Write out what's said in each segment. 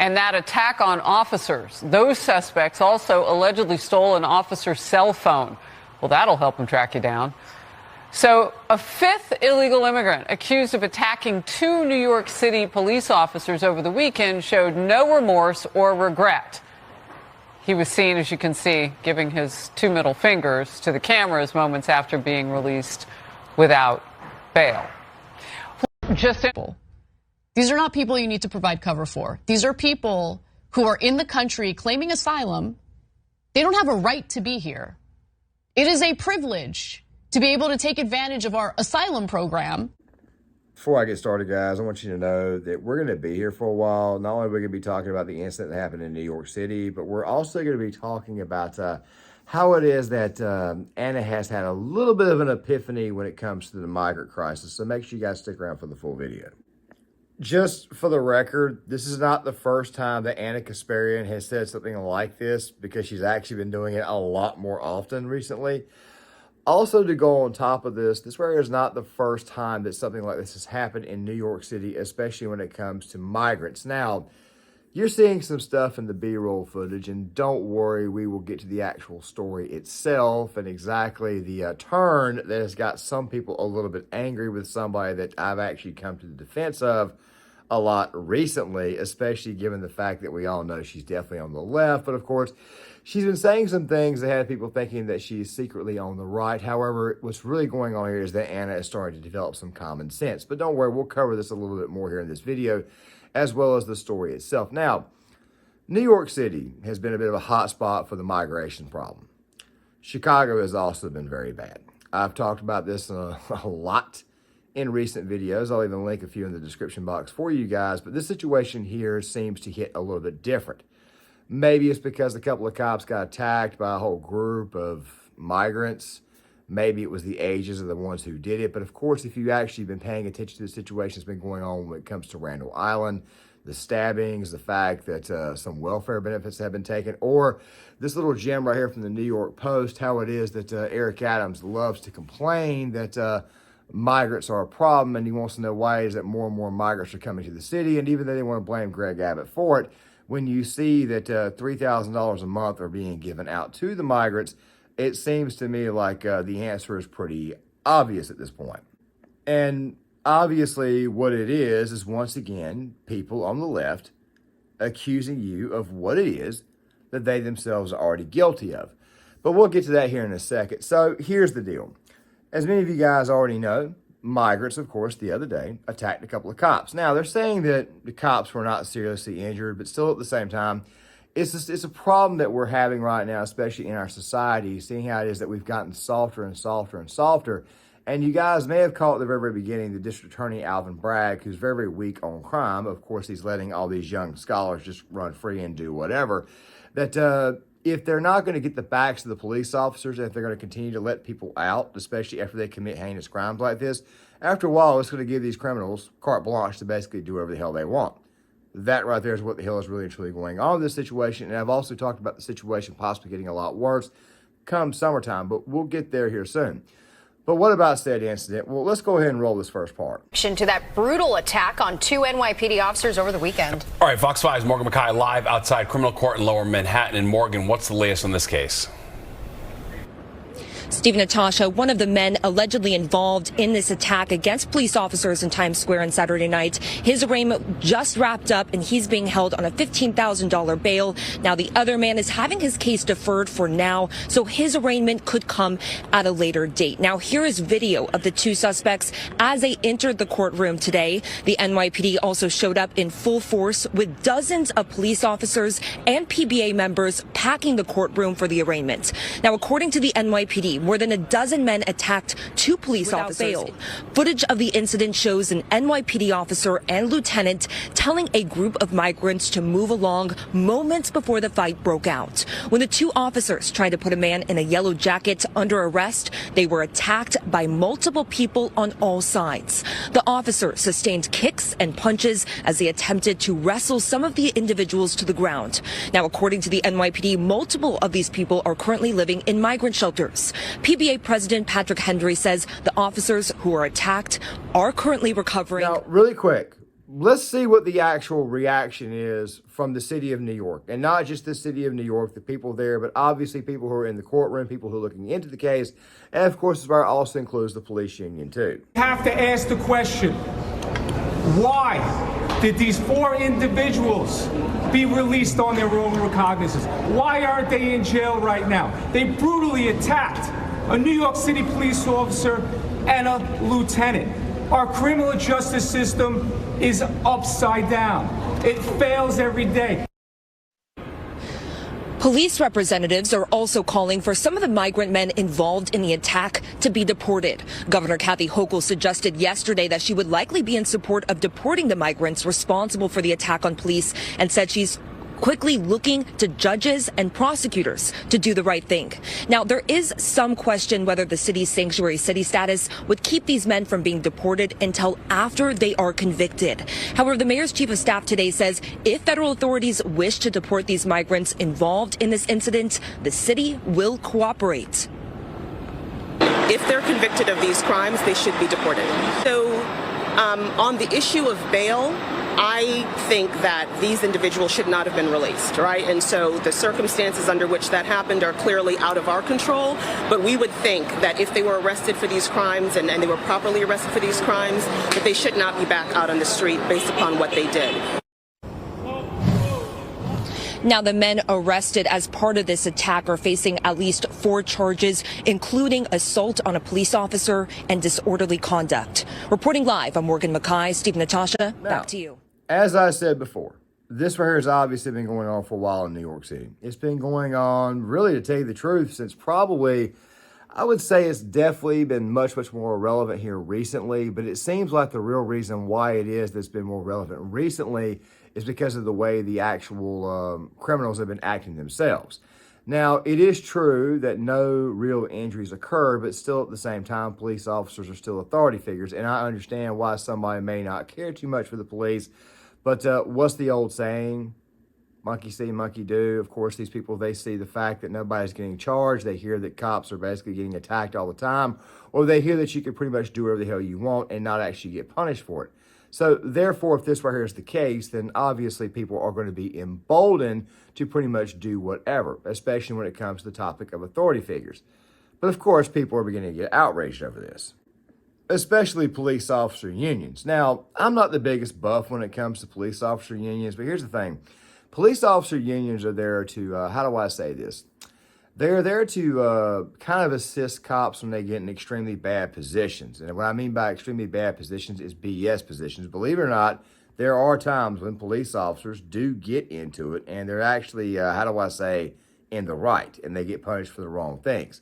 And that attack on officers, those suspects also allegedly stole an officer's cell phone. Well, that'll help them track you down. So a fifth illegal immigrant accused of attacking two New York City police officers over the weekend showed no remorse or regret. He was seen, as you can see, giving his two middle fingers to the cameras moments after being released without bail. These are not people you need to provide cover for. These are people who are in the country claiming asylum. They don't have a right to be here. It is a privilege to be able to take advantage of our asylum program. Before I get started, guys, I want you to know that we're going to be here for a while. Not only are we going to be talking about the incident that happened in New York City, but we're also going to be talking about how it is that Anna has had a little bit of an epiphany when it comes to the migrant crisis. So make sure you guys stick around for the full video. Just for the record, this is not the first time that Anna Kasparian has said something like this, because she's actually been doing it a lot more often recently. Also, to go on top of this, this is not the first time that something like this has happened in New York City, especially when it comes to migrants. Now, you're seeing some stuff in the B-roll footage, and don't worry, we will get to the actual story itself and exactly the turn that has got some people a little bit angry with somebody that I've actually come to the defense of a lot recently, especially given the fact that we all know she's definitely on the left. But of course, she's been saying some things that had people thinking that she's secretly on the right. However, what's really going on here is that Anna is starting to develop some common sense. But don't worry, we'll cover this a little bit more here in this video, as well as the story itself. Now, New York City has been a bit of a hot spot for the migration problem. Chicago has also been very bad. I've talked about this a lot in recent videos. I'll even link a few in the description box for you guys, but this situation here seems to hit a little bit different. Maybe it's because a couple of cops got attacked by a whole group of migrants. Maybe it was the ages of the ones who did it. But of course, if you've actually been paying attention to the situation that's been going on when it comes to Randall Island, the stabbings, the fact that some welfare benefits have been taken, or this little gem right here from the New York Post, how it is that Eric Adams loves to complain that migrants are a problem, and he wants to know why is that more and more migrants are coming to the city. And even though they want to blame Greg Abbott for it, when you see that $3,000 a month are being given out to the migrants, it seems to me like the answer is pretty obvious at this point. And obviously what it is once again, people on the left accusing you of what it is that they themselves are already guilty of. But we'll get to that here in a second. So here's the deal. As many of you guys already know, migrants, of course, the other day attacked a couple of cops. Now, they're saying that the cops were not seriously injured, but still at the same time, it's a problem that we're having right now, especially in our society, seeing how it is that we've gotten softer and softer and softer. And you guys may have caught at the very, very beginning the District Attorney, Alvin Bragg, who's very, very weak on crime. Of course, he's letting all these young scholars just run free and do whatever. That if they're not going to get the backs of the police officers, and if they're going to continue to let people out, especially after they commit heinous crimes like this, after a while, it's going to give these criminals carte blanche to basically do whatever the hell they want. That right there is what the hell is really and truly going on in this situation. And I've also talked about the situation possibly getting a lot worse come summertime, but we'll get there here soon. But what about said incident? Well, let's go ahead and roll this first part. To that brutal attack on two NYPD officers over the weekend. All right, Fox 5's Morgan McKay live outside criminal court in Lower Manhattan. And Morgan, what's the latest on this case? Steve, Natasha, one of the men allegedly involved in this attack against police officers in Times Square on Saturday night, his arraignment just wrapped up and he's being held on a $15,000 bail. Now, the other man is having his case deferred for now, so his arraignment could come at a later date. Now, here is video of the two suspects as they entered the courtroom today. The NYPD also showed up in full force with dozens of police officers and PBA members packing the courtroom for the arraignment. Now, according to the NYPD, more than a dozen men attacked two police officers. Bail. Footage of the incident shows an NYPD officer and lieutenant telling a group of migrants to move along moments before the fight broke out. When the two officers tried to put a man in a yellow jacket under arrest, they were attacked by multiple people on all sides. The officers sustained kicks and punches as they attempted to wrestle some of the individuals to the ground. Now, according to the NYPD, multiple of these people are currently living in migrant shelters. PBA President Patrick Henry says the officers who were attacked are currently recovering. Now, really quick, let's see what the actual reaction is from the city of New York. And not just the city of New York, the people there, but obviously people who are in the courtroom, people who are looking into the case. And of course, this also includes the police union too. Have to ask the question, why did these 4 individuals be released on their own recognizance? Why aren't they in jail right now? They brutally attacked a New York City police officer and a lieutenant. Our criminal justice system is upside down. It fails every day. Police representatives are also calling for some of the migrant men involved in the attack to be deported. Governor Kathy Hochul suggested yesterday that she would likely be in support of deporting the migrants responsible for the attack on police, and said she's quickly looking to judges and prosecutors to do the right thing. Now, there is some question whether the city's sanctuary city status would keep these men from being deported until after they are convicted. However, the mayor's chief of staff today says if federal authorities wish to deport these migrants involved in this incident, the city will cooperate. If they're convicted of these crimes, they should be deported. So on the issue of bail, I think that these individuals should not have been released, right? And so the circumstances under which that happened are clearly out of our control. But we would think that if they were arrested for these crimes and they were properly arrested for these crimes, that they should not be back out on the street based upon what they did. Now, the men arrested as part of this attack are facing at least 4 charges, including assault on a police officer and disorderly conduct. Reporting live, I'm Morgan Mackay. Steve, Natasha, back to you. As I said before, this right here has obviously been going on for a while in New York City. It's been going on, really, to tell you the truth, since probably, I would say it's definitely been much, much more relevant here recently, but it seems like the real reason why it is that's been more relevant recently is because of the way the actual criminals have been acting themselves. Now, it is true that no real injuries occurred, but still at the same time, police officers are still authority figures, and I understand why somebody may not care too much for the police. But what's the old saying? Monkey see, monkey do. Of course, these people, they see the fact that nobody's getting charged. They hear that cops are basically getting attacked all the time. Or they hear that you can pretty much do whatever the hell you want and not actually get punished for it. So therefore, if this right here is the case, then obviously people are going to be emboldened to pretty much do whatever, especially when it comes to the topic of authority figures. But of course, people are beginning to get outraged over this, especially police officer unions. Now, I'm not the biggest buff when it comes to police officer unions, but here's the thing. Police officer unions are there to, how do I say this? They're there to kind of assist cops when they get in extremely bad positions. And what I mean by extremely bad positions is BS positions. Believe it or not, there are times when police officers do get into it and they're actually, how do I say, in the right, and they get punished for the wrong things.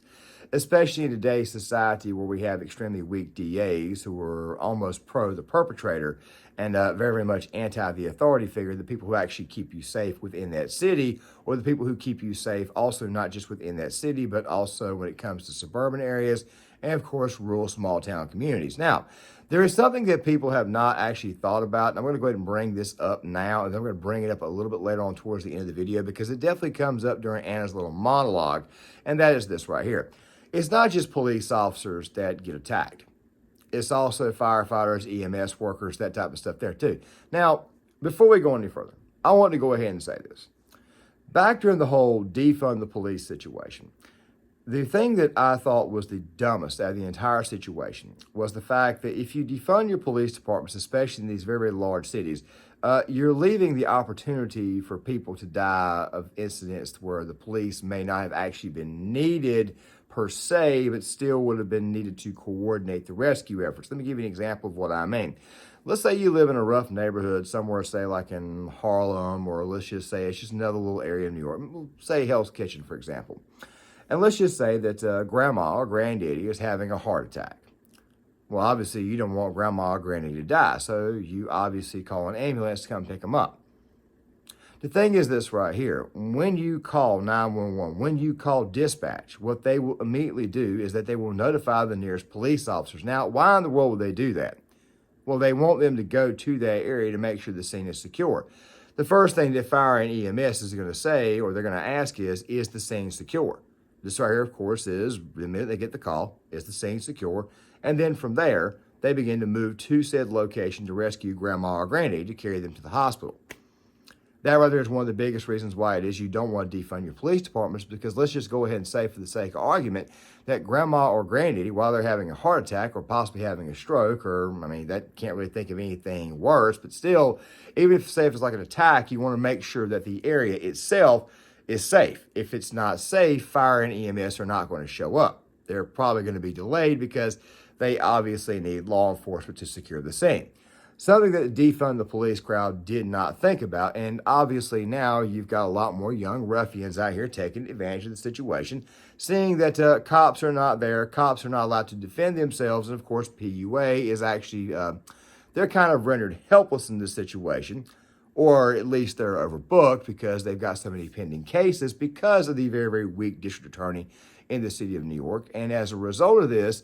Especially in today's society where we have extremely weak DAs who are almost pro the perpetrator and very, very much anti the authority figure, the people who actually keep you safe within that city, or the people who keep you safe also not just within that city, but also when it comes to suburban areas and, of course, rural small town communities. Now, there is something that people have not actually thought about, and I'm going to go ahead and bring this up now, and then I'm going to bring it up a little bit later on towards the end of the video because it definitely comes up during Anna's little monologue, and that is this right here. It's not just police officers that get attacked. It's also firefighters, EMS workers, that type of stuff there too. Now, before we go any further, I want to go ahead and say this. Back during the whole defund the police situation, the thing that I thought was the dumbest out of the entire situation was the fact that if you defund your police departments, especially in these very, very large cities, you're leaving the opportunity for people to die of incidents where the police may not have actually been needed per se, but still would have been needed to coordinate the rescue efforts. Let me give you an example of what I mean. Let's say you live in a rough neighborhood somewhere, say like in Harlem, or let's just say it's just another little area of New York. Say Hell's Kitchen, for example. And let's just say that grandma or granddaddy is having a heart attack. Well, obviously you don't want grandma or granddaddy to die, so you obviously call an ambulance to come pick them up. The thing is this right here, when you call 911, when you call dispatch, what they will immediately do is that they will notify the nearest police officers. Now, why in the world would they do that? Well, they want them to go to that area to make sure the scene is secure. The first thing that fire and EMS is going to say, or they're going to ask is the scene secure? This right here, of course, is the minute they get the call, is the scene secure? And then from there, they begin to move to said location to rescue grandma or granddaddy to carry them to the hospital. That right there is one of the biggest reasons why it is you don't want to defund your police departments, because let's just go ahead and say, for the sake of argument, that grandma or granddaddy, while they're having a heart attack or possibly having a stroke, or, I mean, that can't really think of anything worse, but still, even if, say, if it's like an attack, you want to make sure that the area itself is safe. If it's not safe, fire and EMS are not going to show up. They're probably going to be delayed because they obviously need law enforcement to secure the scene. Something that defund the police crowd did not think about, and obviously now you've got a lot more young ruffians out here taking advantage of the situation, seeing that cops are not there, cops are not allowed to defend themselves, and of course PUA is actually, they're kind of rendered helpless in this situation, or at least they're overbooked because they've got so many pending cases because of the very, very weak district attorney in the city of New York. And as a result of this,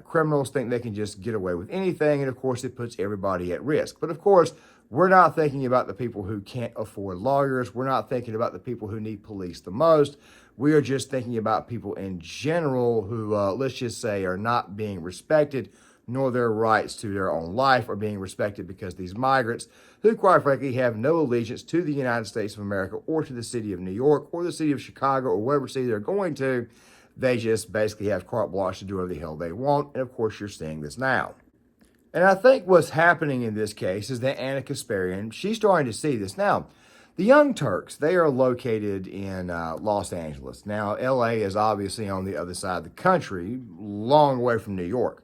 criminals think they can just get away with anything, and of course it puts everybody at risk. But of course, we're not thinking about the people who can't afford lawyers. We're not thinking about the people who need police the most. We are just thinking about people in general who, let's just say, are not being respected, nor their rights to their own life are being respected, because these migrants, who quite frankly have no allegiance to the United States of America or to the city of New York or the city of Chicago or whatever city they're going to, they just basically have carte blanche to do whatever the hell they want. And of course, you're seeing this now. And I think what's happening in this case is that Anna Kasparian, she's starting to see this. Now, the Young Turks, they are located in Los Angeles. Now, LA is obviously on the other side of the country, long away from New York.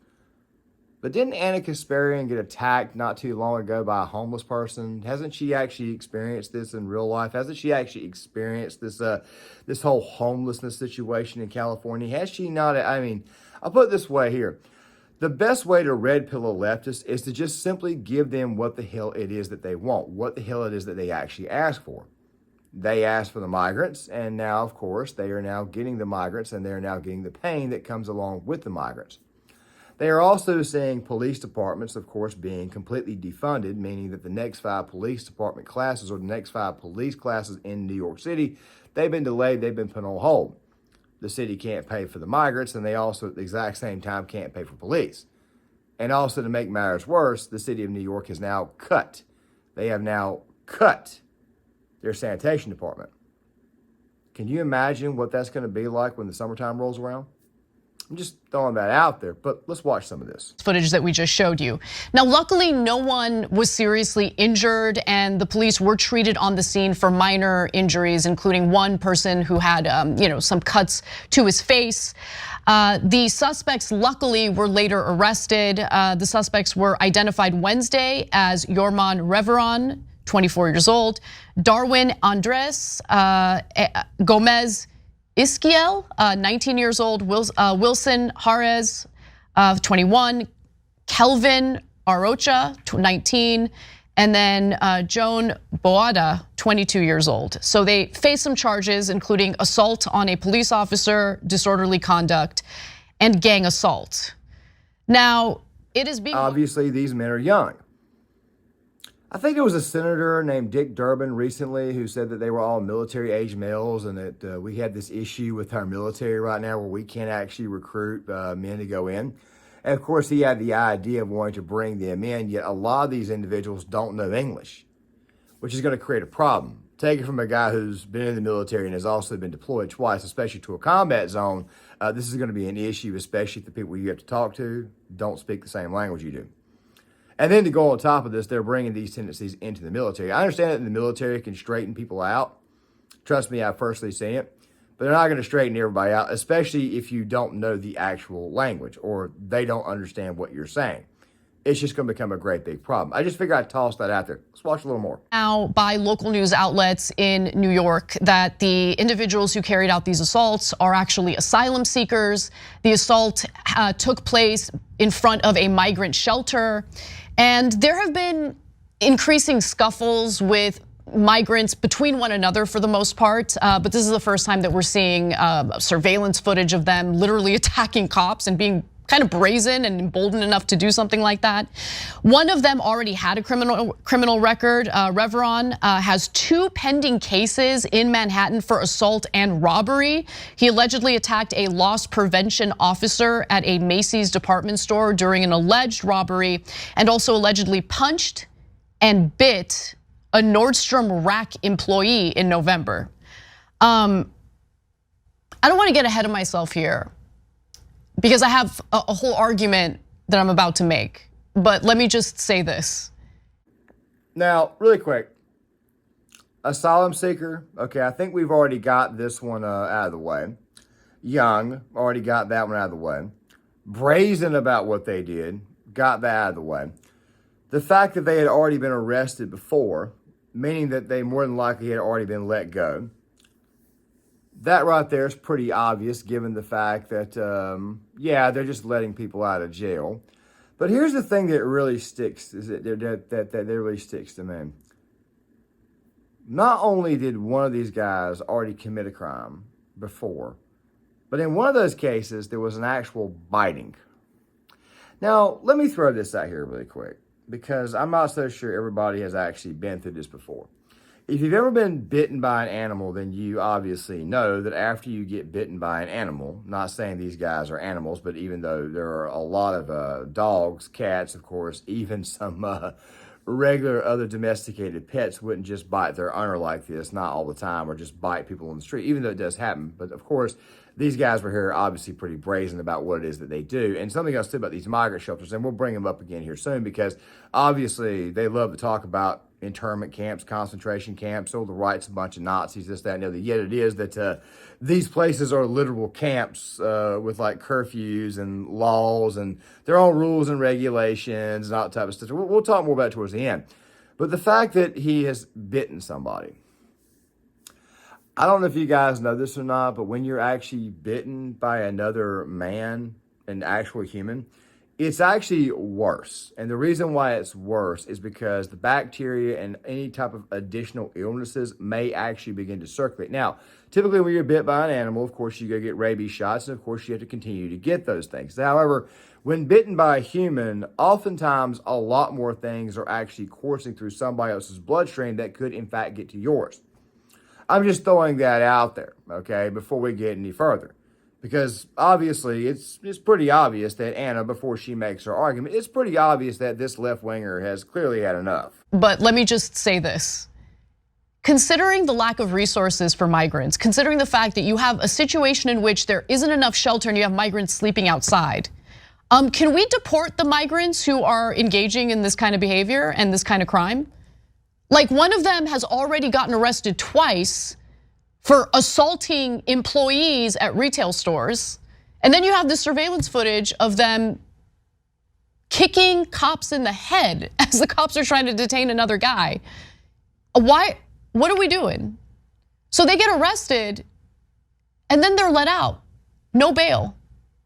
But didn't Anna Kasparian get attacked not too long ago by a homeless person? Hasn't she actually experienced this in real life? Hasn't she actually experienced this this whole homelessness situation in California? Has she not? I mean, I'll put it this way here. The best way to red pill a leftist is to just simply give them what the hell it is that they want, what the hell it is that they actually ask for. They asked for the migrants, and now, of course, they are now getting the migrants, and they're now getting the pain that comes along with the migrants. They are also seeing police departments, of course, being completely defunded, meaning that the next 5 police department classes or the next 5 police classes in New York City, they've been delayed, they've been put on hold. The city can't pay for the migrants, and they also at the exact same time can't pay for police. And also, to make matters worse, the city of New York has now cut. They have now cut their sanitation department. Can you imagine what that's going to be like when the summertime rolls around? I'm just throwing that out there, but let's watch some of this footage that we just showed you. Now, luckily, no one was seriously injured, and the police were treated on the scene for minor injuries, including one person who had, some cuts to his face. The suspects, luckily, were later arrested. The suspects were identified Wednesday as Yorman Reveron, 24 years old, Darwin Andres Gomez Isquiel, 19 years old, Wilson Jarez, 21, Kelvin Arocha, 19, and then Joan Boada, 22 years old. So they face some charges, including assault on a police officer, disorderly conduct, and gang assault. Now, it is being... Obviously, these men are young. I think there was a senator named Dick Durbin recently who said that they were all military-age males, and that we had this issue with our military right now where we can't actually recruit men to go in. And of course, he had the idea of wanting to bring them in, yet a lot of these individuals don't know English, which is going to create a problem. Take it from a guy who's been in the military and has also been deployed twice, especially to a combat zone. This is going to be an issue, especially if the people you have to talk to don't speak the same language you do. And then to go on top of this, they're bringing these tendencies into the military. I understand that the military can straighten people out. Trust me, I've personally seen it. But they're not going to straighten everybody out, especially if you don't know the actual language or they don't understand what you're saying. It's just going to become a great big problem. I just figured I'd toss that out there. Let's watch a little more. Now, by local news outlets in New York, that the individuals who carried out these assaults are actually asylum seekers. The assault took place in front of a migrant shelter. And there have been increasing scuffles with migrants between one another for the most part. But this is the first time that we're seeing surveillance footage of them literally attacking cops and being kind of brazen and emboldened enough to do something like that. One of them already had a criminal record. Reveron has 2 pending cases in Manhattan for assault and robbery. He allegedly attacked a loss prevention officer at a Macy's department store during an alleged robbery, and also allegedly punched and bit a Nordstrom Rack employee in November. I don't want to get ahead of myself here, because I have a whole argument that I'm about to make. But let me just say this. Now, really quick, asylum seeker. Okay, I think we've already got this one out of the way. Young, already got that one out of the way. Brazen about what they did, got that out of the way. The fact that they had already been arrested before, meaning that they more than likely had already been let go. That right there is pretty obvious, given the fact that, yeah, they're just letting people out of jail. But here's the thing that really sticks, is that really sticks to me. Not only did one of these guys already commit a crime before, but in one of those cases, there was an actual biting. Now, let me throw this out here really quick, because I'm not so sure everybody has actually been through this before. If you've ever been bitten by an animal, then you obviously know that after you get bitten by an animal, not saying these guys are animals, but even though there are a lot of dogs, cats, of course, even some regular other domesticated pets wouldn't just bite their owner like this, not all the time, or just bite people on the street, even though it does happen. But of course, these guys were here obviously pretty brazen about what it is that they do. And something else too about these migrant shelters, and we'll bring them up again here soon, because obviously they love to talk about internment camps, concentration camps, all the rights, a bunch of Nazis, this, that, and the other. Yet it is that these places are literal camps with like curfews and laws and their own rules and regulations and all that type of stuff. We'll talk more about it towards the end. But the fact that he has bitten somebody, I don't know if you guys know this or not, but when you're actually bitten by another man, an actual human, it's actually worse. And the reason why it's worse is because the bacteria and any type of additional illnesses may actually begin to circulate. Now, typically when you're bit by an animal, of course, you go get rabies shots, and of course, you have to continue to get those things. However, when bitten by a human, oftentimes a lot more things are actually coursing through somebody else's bloodstream that could, in fact, get to yours. I'm just throwing that out there, okay, before we get any further. Because obviously, it's pretty obvious that Anna, before she makes her argument, it's pretty obvious that this left-winger has clearly had enough. But let me just say this. Considering the lack of resources for migrants, considering the fact that you have a situation in which there isn't enough shelter and you have migrants sleeping outside, can we deport the migrants who are engaging in this kind of behavior and this kind of crime? Like, one of them has already gotten arrested twice for assaulting employees at retail stores. And then you have the surveillance footage of them kicking cops in the head as the cops are trying to detain another guy. Why? What are we doing? So they get arrested and then they're let out. No bail,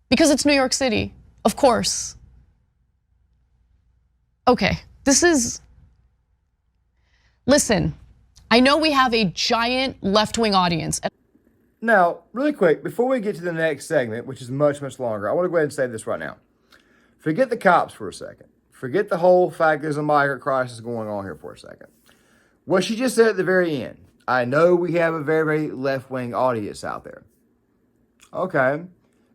because it's New York City, of course. Okay, listen, I know we have a giant left-wing audience. Now, really quick, before we get to the next segment, which is much, much longer, I want to go ahead and say this right now. Forget the cops for a second. Forget the whole fact there's a migrant crisis going on here for a second. What she just said at the very end, I know we have a very, very left-wing audience out there. Okay.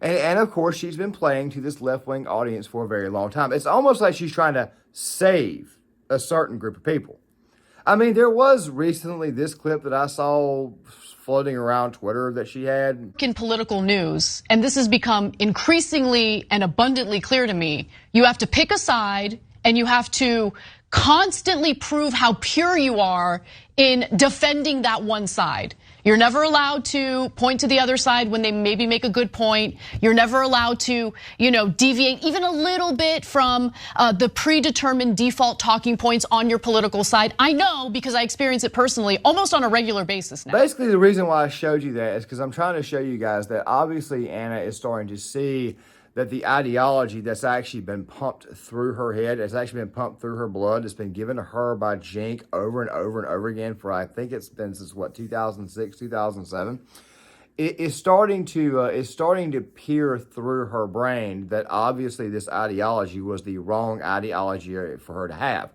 And of course, she's been playing to this left-wing audience for a very long time. It's almost like she's trying to save a certain group of people. I mean, there was recently this clip that I saw floating around Twitter that she had. In political news, and this has become increasingly and abundantly clear to me, you have to pick a side and you have to constantly prove how pure you are in defending that one side. You're never allowed to point to the other side when they maybe make a good point. You're never allowed to, deviate even a little bit from the predetermined default talking points on your political side. I know, because I experience it personally almost on a regular basis now. Basically, the reason why I showed you that is because I'm trying to show you guys that obviously Anna is starting to see that the ideology that's actually been pumped through her head, has actually been pumped through her blood, it's been given to her by Jink over and over and over again for, I think it's been since, 2006, 2007, it's starting to peer through her brain that obviously this ideology was the wrong ideology for her to have.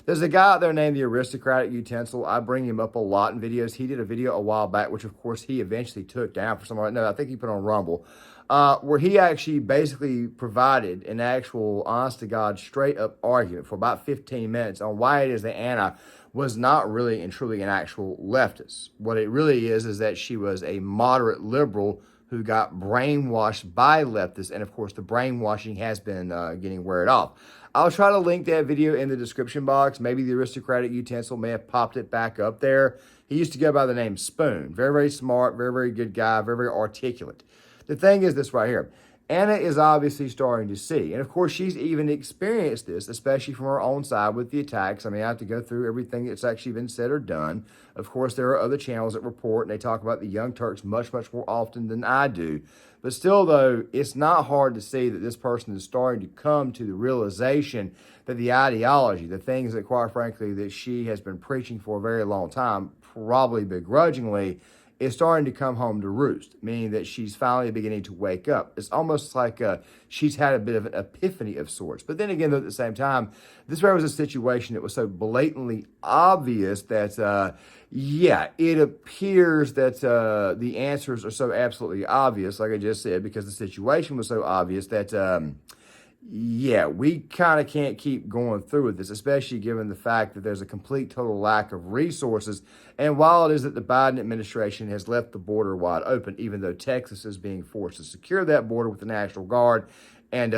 There's a guy out there named the Aristocratic Utensil. I bring him up a lot in videos. He did a video a while back, which of course he eventually took down for some reason. No, I think he put on Rumble, where he actually basically provided an actual, honest to God, straight up argument for about 15 minutes on why it is that Anna was not really and truly an actual leftist. What it really is that she was a moderate liberal who got brainwashed by leftists, and of course the brainwashing has been getting weared off. I'll try to link that video in the description box. Maybe the Aristocratic Utensil may have popped it back up there. He used to go by the name Spoon. Very, very smart, very, very good guy, very, very articulate. The thing is this right here. Anna is obviously starting to see, and of course she's even experienced this, especially from her own side with the attacks. I mean, I have to go through everything that's actually been said or done. Of course, there are other channels that report, and they talk about the Young Turks much, much more often than I do. But still, though, it's not hard to see that this person is starting to come to the realization that the ideology, the things that, quite frankly, that she has been preaching for a very long time, probably begrudgingly, is starting to come home to roost, meaning that she's finally beginning to wake up. It's almost like she's had a bit of an epiphany of sorts. But then again, though, at the same time, this was a situation that was so blatantly obvious that, yeah, it appears that the answers are so absolutely obvious, like I just said, because the situation was so obvious that, yeah, we kind of can't keep going through with this, especially given the fact that there's a complete total lack of resources. And while it is that the Biden administration has left the border wide open, even though Texas is being forced to secure that border with the National Guard and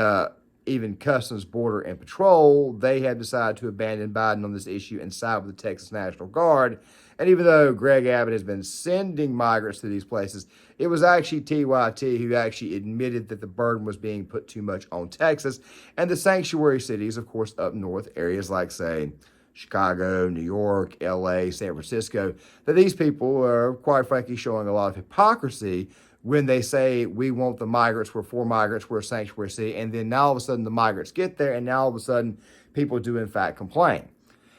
even Customs, Border, and Patrol, they have decided to abandon Biden on this issue and side with the Texas National Guard. And even though Greg Abbott has been sending migrants to these places, it was actually TYT who actually admitted that the burden was being put too much on Texas and the sanctuary cities, of course, up north, areas like, say, Chicago, New York, LA, San Francisco, that these people are, quite frankly, showing a lot of hypocrisy when they say we want the migrants, we're for migrants, we're a sanctuary city, and then now all of a sudden the migrants get there, and now all of a sudden people do in fact complain.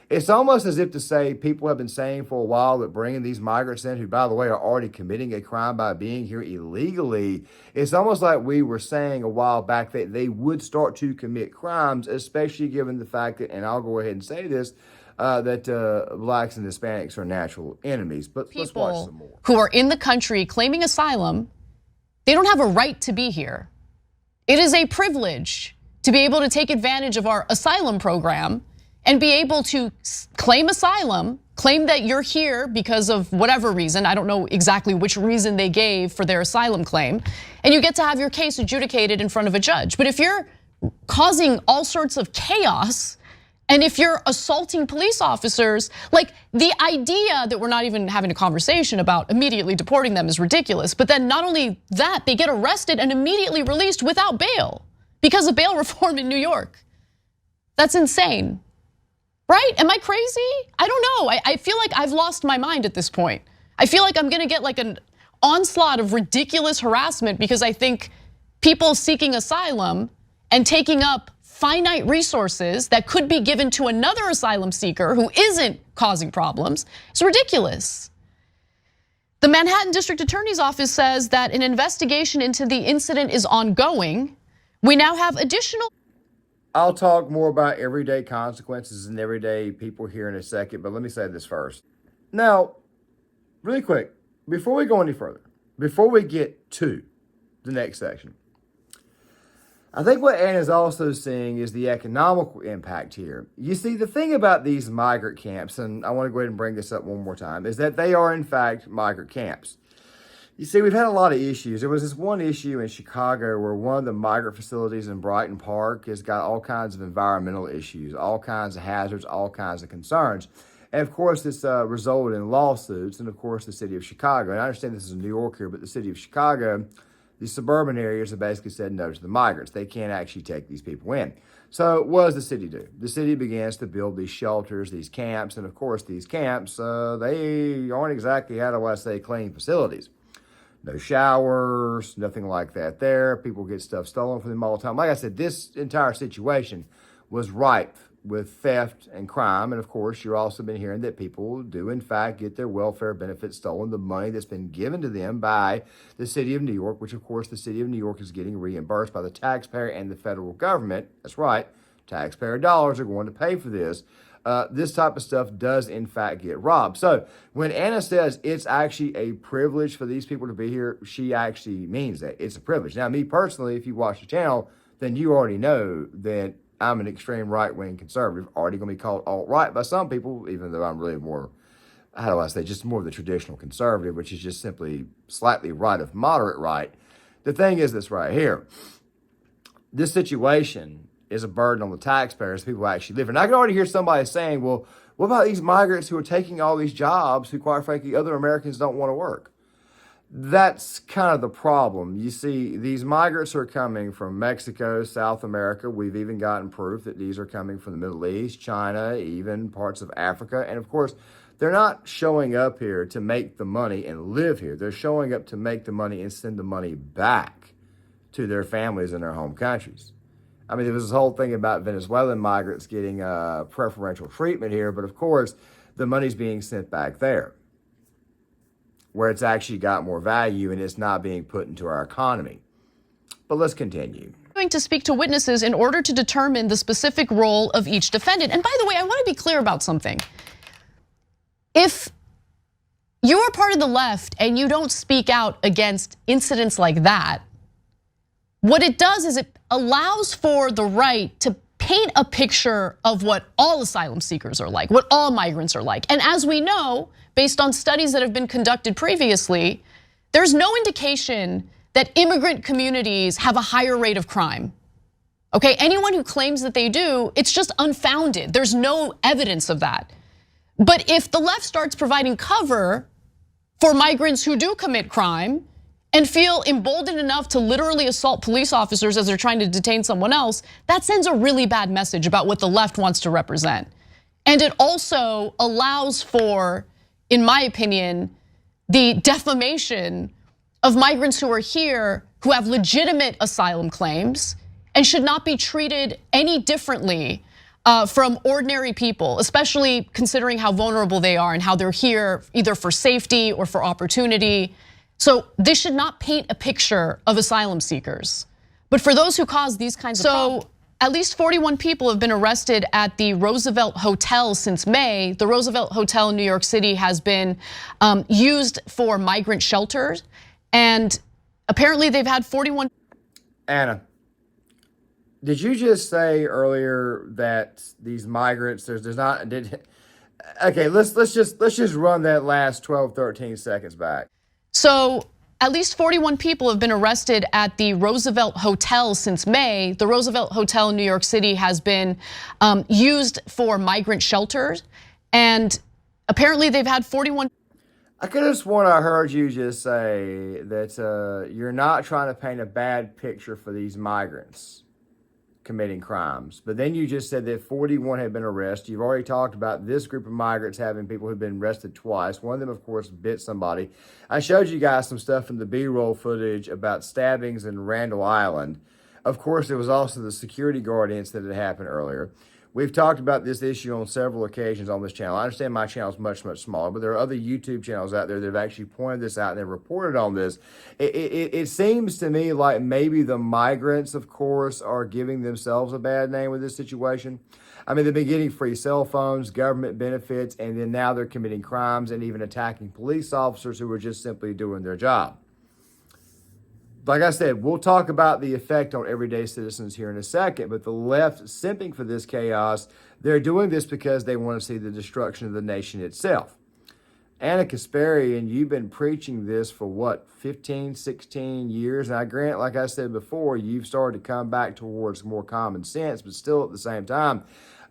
It's almost as if to say people have been saying for a while that bringing these migrants in, who, by the way, are already committing a crime by being here illegally, it's almost like we were saying a while back that they would start to commit crimes, especially given the fact that, and I'll go ahead and say this, that blacks and Hispanics are natural enemies. But let's watch some more. Who are in the country claiming asylum, they don't have a right to be here. It is a privilege to be able to take advantage of our asylum program and be able to claim asylum, claim that you're here because of whatever reason. I don't know exactly which reason they gave for their asylum claim. And you get to have your case adjudicated in front of a judge. But if you're causing all sorts of chaos, and if you're assaulting police officers, like the idea that we're not even having a conversation about immediately deporting them is ridiculous. But then not only that, they get arrested and immediately released without bail because of bail reform in New York. That's insane. Right? Am I crazy? I don't know. I feel like I've lost my mind at this point. I feel like I'm gonna get like an onslaught of ridiculous harassment because I think people seeking asylum and taking up finite resources that could be given to another asylum seeker who isn't causing problems is ridiculous. The Manhattan District Attorney's Office says that an investigation into the incident is ongoing. We now have additional. I'll talk more about everyday consequences and everyday people here in a second, but let me say this first. Now, really quick, before we go any further, before we get to the next section, I think what Anna's also seeing is the economical impact here. You see, the thing about these migrant camps, and I want to go ahead and bring this up one more time, is that they are in fact migrant camps. You see, we've had a lot of issues. There was this one issue in Chicago where one of the migrant facilities in Brighton Park has got all kinds of environmental issues, all kinds of hazards, all kinds of concerns. And of course, this resulted in lawsuits. And of course, the city of Chicago, and I understand this is in New York here, but the city of Chicago, the suburban areas have basically said no to the migrants. They can't actually take these people in. So what does the city do? The city begins to build these shelters, these camps. And of course, these camps, they aren't exactly, how do I say, clean facilities. No showers, nothing like that there. People get stuff stolen from them all the time. Like I said, this entire situation was ripe with theft and crime. And of course, you've also been hearing that people do in fact get their welfare benefits stolen, the money that's been given to them by the city of New York, which of course the city of New York is getting reimbursed by the taxpayer and the federal government. That's right. Taxpayer dollars are going to pay for this. This type of stuff does in fact get robbed. So when Anna says it's actually a privilege for these people to be here, she actually means that. It's a privilege. Now, me personally, if you watch the channel, then you already know that I'm an extreme right-wing conservative, already going to be called alt-right by some people, even though I'm really more, how do I say, just more of the traditional conservative, which is just simply slightly right of moderate right. The thing is this right here. This situation is a burden on the taxpayers, people who actually live here. And I can already hear somebody saying, well, what about these migrants who are taking all these jobs who, quite frankly, other Americans don't want to work? That's kind of the problem. You see, these migrants are coming from Mexico, South America. We've even gotten proof that these are coming from the Middle East, China, even parts of Africa. And of course, they're not showing up here to make the money and live here. They're showing up to make the money and send the money back to their families in their home countries. I mean, there was this whole thing about Venezuelan migrants getting preferential treatment here, but of course, the money's being sent back there, where it's actually got more value and it's not being put into our economy. But let's continue. Going to speak to witnesses in order to determine the specific role of each defendant. And by the way, I want to be clear about something. If you are part of the left and you don't speak out against incidents like that, what it does is it allows for the right to paint a picture of what all asylum seekers are like, what all migrants are like. And as we know, based on studies that have been conducted previously, there's no indication that immigrant communities have a higher rate of crime. Okay, anyone who claims that they do, it's just unfounded. There's no evidence of that. But if the left starts providing cover for migrants who do commit crime and feel emboldened enough to literally assault police officers as they're trying to detain someone else, that sends a really bad message about what the left wants to represent. And it also allows for, in my opinion, the defamation of migrants who are here who have legitimate asylum claims and should not be treated any differently from ordinary people, especially considering how vulnerable they are and how they're here either for safety or for opportunity. So this should not paint a picture of asylum seekers. But for those who cause these kinds of problems, at least 41 people have been arrested at the Roosevelt Hotel since May. The Roosevelt Hotel in New York City has been used for migrant shelters. And apparently they've had 41. Anna, did you just say earlier that these migrants, there's not, okay, let's just run that last 12, 13 seconds back. So at least 41 people have been arrested at the Roosevelt Hotel since May. The Roosevelt Hotel in New York City has been used for migrant shelters. And apparently they've had 41. I could have sworn I heard you just say that you're not trying to paint a bad picture for these migrants committing crimes. But then you just said that 41 had been arrested. You've already talked about this group of migrants having people who've been arrested twice. One of them, of course, bit somebody. I showed you guys some stuff from the B-roll footage about stabbings in Randall Island. Of course, there was also the security guard incident that happened earlier. We've talked about this issue on several occasions on this channel. I understand my channel is much, much smaller, but there are other YouTube channels out there that have actually pointed this out and they've reported on this. It seems to me like maybe the migrants, of course, are giving themselves a bad name with this situation. I mean, they've been getting free cell phones, government benefits, and then now they're committing crimes and even attacking police officers who are just simply doing their job. Like I said, we'll talk about the effect on everyday citizens here in a second, but the left simping for this chaos, they're doing this because they want to see the destruction of the nation itself. Anna Kasparian, you've been preaching this for what, 15, 16 years? And I grant, like I said before, you've started to come back towards more common sense, but still at the same time,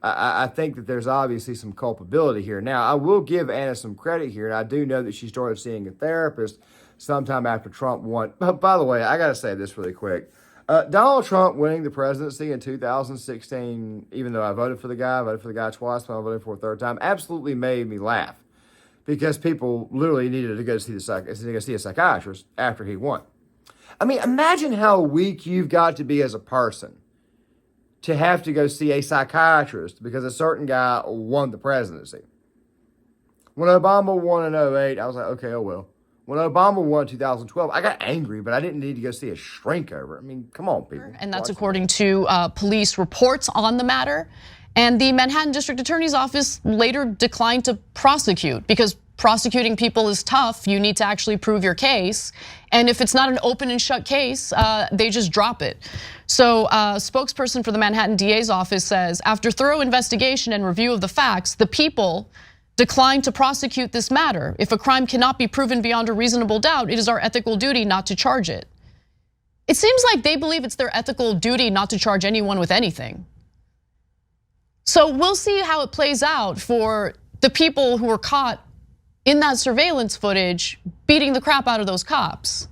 I think that there's obviously some culpability here. Now, I will give Anna some credit here, and I do know that she started seeing a therapist sometime after Trump won. But by the way, I got to say this really quick. Donald Trump winning the presidency in 2016, even though I voted for the guy twice, but I voted for a third time, absolutely made me laugh because people literally needed to go see a psychiatrist after he won. I mean, imagine how weak you've got to be as a person to have to go see a psychiatrist because a certain guy won the presidency. When Obama won in 2008, I was like, okay, oh well. When Obama won in 2012, I got angry, but I didn't need to go see a shrink over it. I mean, come on, people. And that's according to police reports on the matter. And the Manhattan District Attorney's Office later declined to prosecute because prosecuting people is tough. You need to actually prove your case. And if it's not an open and shut case, they just drop it. So a spokesperson for the Manhattan DA's office says, after thorough investigation and review of the facts, the people declined to prosecute this matter. If a crime cannot be proven beyond a reasonable doubt, it is our ethical duty not to charge it. It seems like they believe it's their ethical duty not to charge anyone with anything. So we'll see how it plays out for the people who were caught in that surveillance footage beating the crap out of those cops.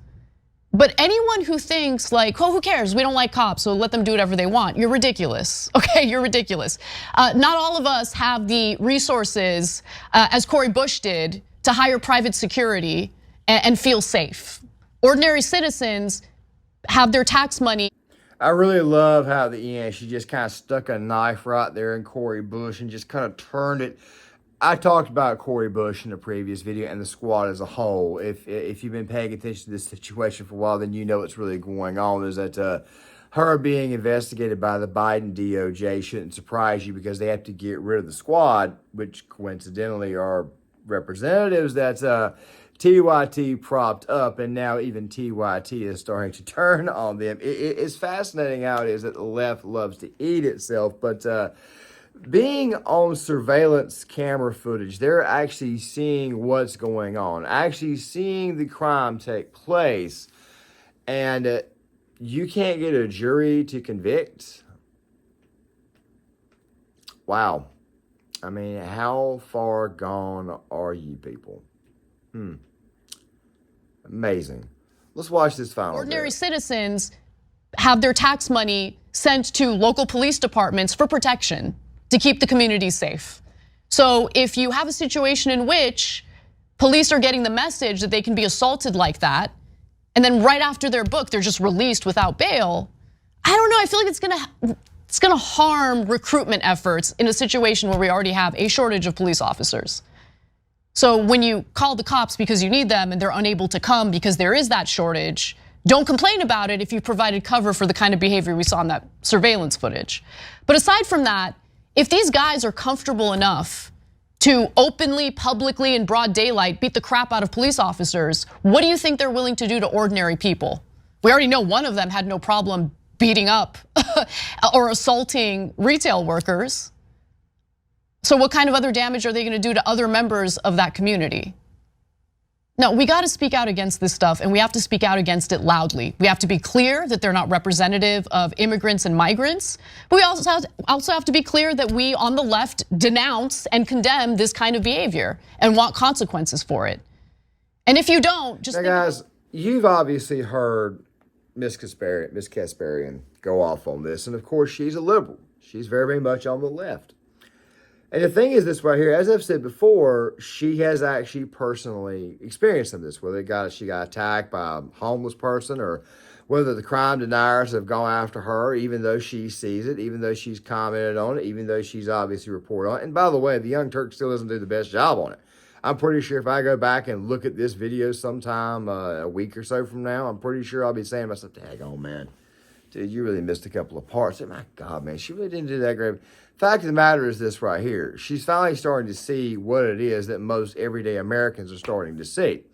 But anyone who thinks like, oh, who cares? We don't like cops, so let them do whatever they want. You're ridiculous, okay? You're ridiculous. Not all of us have the resources, as Cori Bush did, to hire private security and feel safe. Ordinary citizens have their tax money. I really love how at the end she just kind of stuck a knife right there in Cori Bush and just kind of turned it. I talked about Cori Bush in the previous video and the squad as a whole. If you've been paying attention to this situation for a while, then you know what's really going on. Is that her being investigated by the Biden DOJ shouldn't surprise you because they have to get rid of the squad, which coincidentally are representatives that TYT propped up, and now even TYT is starting to turn on them. It's fascinating how it is that the left loves to eat itself, but being on surveillance camera footage, they're actually seeing what's going on, actually seeing the crime take place, and you can't get a jury to convict. Wow. I mean, how far gone are you people? Amazing. Let's watch this final Ordinary bit. citizens have their tax money sent to local police departments for protection, to keep the community safe. So if you have a situation in which police are getting the message that they can be assaulted like that, and then right after their book, they're just released without bail, I don't know, I feel like it's gonna harm recruitment efforts in a situation where we already have a shortage of police officers. So when you call the cops because you need them and they're unable to come because there is that shortage, don't complain about it if you provided cover for the kind of behavior we saw in that surveillance footage. But aside from that, if these guys are comfortable enough to openly, publicly, in broad daylight beat the crap out of police officers, what do you think they're willing to do to ordinary people? We already know one of them had no problem beating up or assaulting retail workers. So what kind of other damage are they gonna do to other members of that community? No, we gotta speak out against this stuff, and we have to speak out against it loudly. We have to be clear that they're not representative of immigrants and migrants. But we also have to be clear that we on the left denounce and condemn this kind of behavior and want consequences for it. And if you don't, just now, guys, you've obviously heard Miss Kasparian go off on this, and of course she's a liberal. She's very, very much on the left. And the thing is this right here, as I've said before, she has actually personally experienced some of this, whether she got attacked by a homeless person or whether the crime deniers have gone after her, even though she sees it, even though she's commented on it, even though she's obviously reported on it. And by the way, the Young Turk still doesn't do the best job on it. I'm pretty sure if I go back and look at this video sometime a week or so from now, I'm pretty sure I'll be saying to myself, daggone, man, dude, you really missed a couple of parts. My God, man, she really didn't do that great. Fact of the matter is this right here. She's finally starting to see what it is that most everyday Americans are starting to see.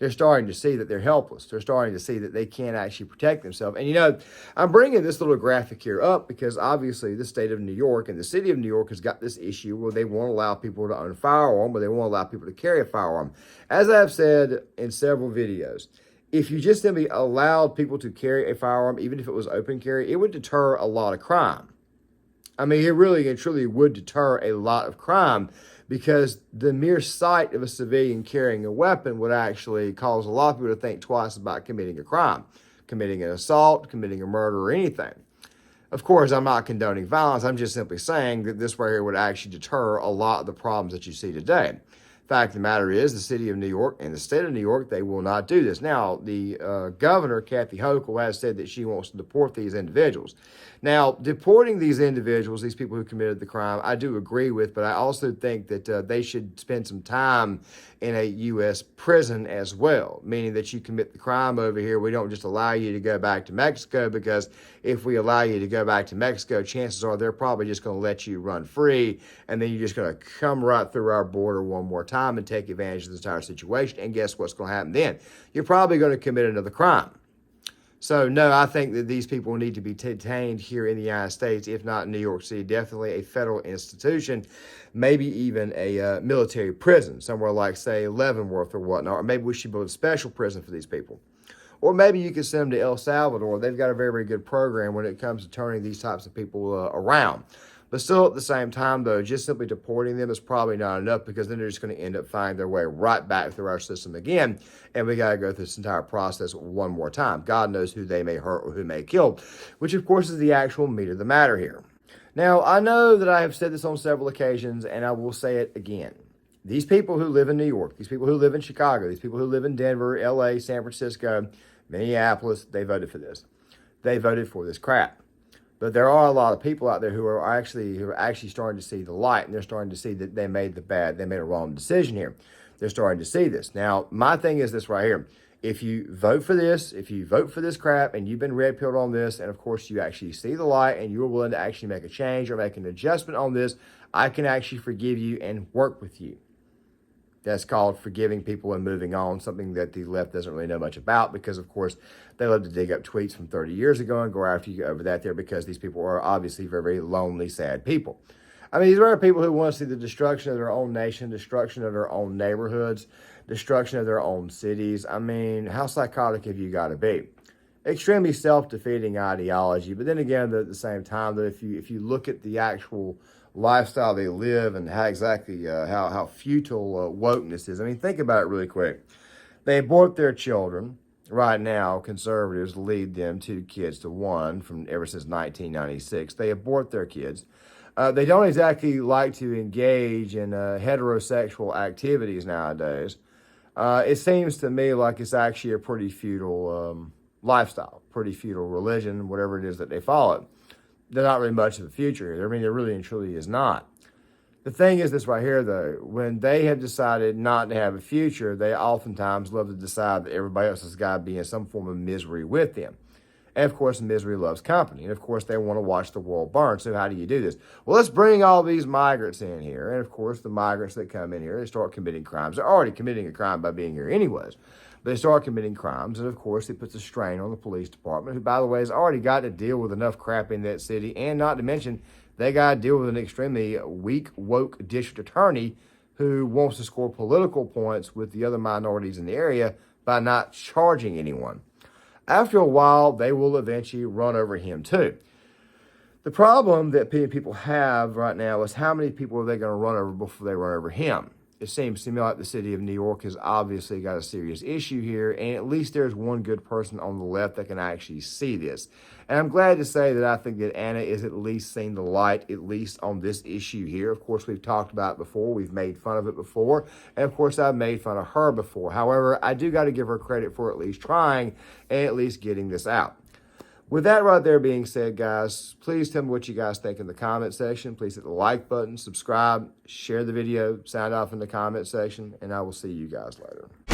They're starting to see that they're helpless. They're starting to see that they can't actually protect themselves. And you know, I'm bringing this little graphic here up because obviously the state of New York and the city of New York has got this issue where they won't allow people to own a firearm, but they won't allow people to carry a firearm. As I've said in several videos, if you just simply allowed people to carry a firearm, even if it was open carry, it would deter a lot of crime. I mean, it really and truly would deter a lot of crime because the mere sight of a civilian carrying a weapon would actually cause a lot of people to think twice about committing a crime, committing an assault, committing a murder, or anything. Of course, I'm not condoning violence. I'm just simply saying that this right here would actually deter a lot of the problems that you see today. Fact of the matter is, the city of New York and the state of New York, they will not do this. Now, the governor, Kathy Hochul, has said that she wants to deport these individuals. Now, deporting these individuals, these people who committed the crime, I do agree with, but I also think that they should spend some time in a U.S. prison as well, meaning that you commit the crime over here, we don't just allow you to go back to Mexico, because if we allow you to go back to Mexico, chances are they're probably just going to let you run free, and then you're just going to come right through our border one more time and take advantage of the entire situation. And guess what's going to happen then? You're probably going to commit another crime. So, no, I think that these people need to be detained here in the United States, if not in New York City, definitely a federal institution, maybe even a military prison, somewhere like, say, Leavenworth or whatnot, or maybe we should build a special prison for these people. Or maybe you could send them to El Salvador. They've got a very, very good program when it comes to turning these types of people around. But still, at the same time, though, just simply deporting them is probably not enough, because then they're just going to end up finding their way right back through our system again. And we got to go through this entire process one more time. God knows who they may hurt or who may kill, which, of course, is the actual meat of the matter here. Now, I know that I have said this on several occasions, and I will say it again. These people who live in New York, these people who live in Chicago, these people who live in Denver, LA, San Francisco, Minneapolis, they voted for this. They voted for this crap. But there are a lot of people out there who are actually starting to see the light, and they're starting to see that they made a wrong decision here. They're starting to see this. Now, my thing is this right here. If you vote for this crap, and you've been red-pilled on this, and of course you actually see the light, and you're willing to actually make a change or make an adjustment on this, I can actually forgive you and work with you. That's called forgiving people and moving on, something that the left doesn't really know much about, because, of course, they love to dig up tweets from 30 years ago and go after you over that there, because these people are obviously very, very lonely, sad people. I mean, these are people who want to see the destruction of their own nation, destruction of their own neighborhoods, destruction of their own cities. I mean, how psychotic have you got to be? Extremely self-defeating ideology. But then again, at the same time, that if you look at the actual lifestyle they live and how exactly how futile wokeness is. I mean, think about it really quick. They abort their children. Right now, conservatives lead them 2 kids to 1 from ever since 1996. They abort their kids. They don't exactly like to engage in heterosexual activities nowadays. It seems to me like it's actually a pretty futile lifestyle, pretty futile religion, whatever it is that they follow. There's not really much of a future here. I mean, there really and truly is not. The thing is this right here, though. When they have decided not to have a future, they oftentimes love to decide that everybody else has got to be in some form of misery with them. And, of course, misery loves company. And, of course, they want to watch the world burn. So how do you do this? Well, let's bring all these migrants in here. And, of course, the migrants that come in here, they start committing crimes. They're already committing a crime by being here anyways. But they start committing crimes. And, of course, it puts a strain on the police department, who, by the way, has already got to deal with enough crap in that city. And not to mention, they got to deal with an extremely weak, woke district attorney who wants to score political points with the other minorities in the area by not charging anyone. After a while, they will eventually run over him too. The problem that people have right now is how many people are they going to run over before they run over him? It seems to me like the city of New York has obviously got a serious issue here, and at least there's one good person on the left that can actually see this. And I'm glad to say that I think that Anna is at least seeing the light, at least on this issue here. Of course, we've talked about it before. We've made fun of it before. And, of course, I've made fun of her before. However, I do got to give her credit for at least trying and at least getting this out. With that right there being said, guys, please tell me what you guys think in the comment section. Please hit the like button, subscribe, share the video, sound off in the comment section, and I will see you guys later.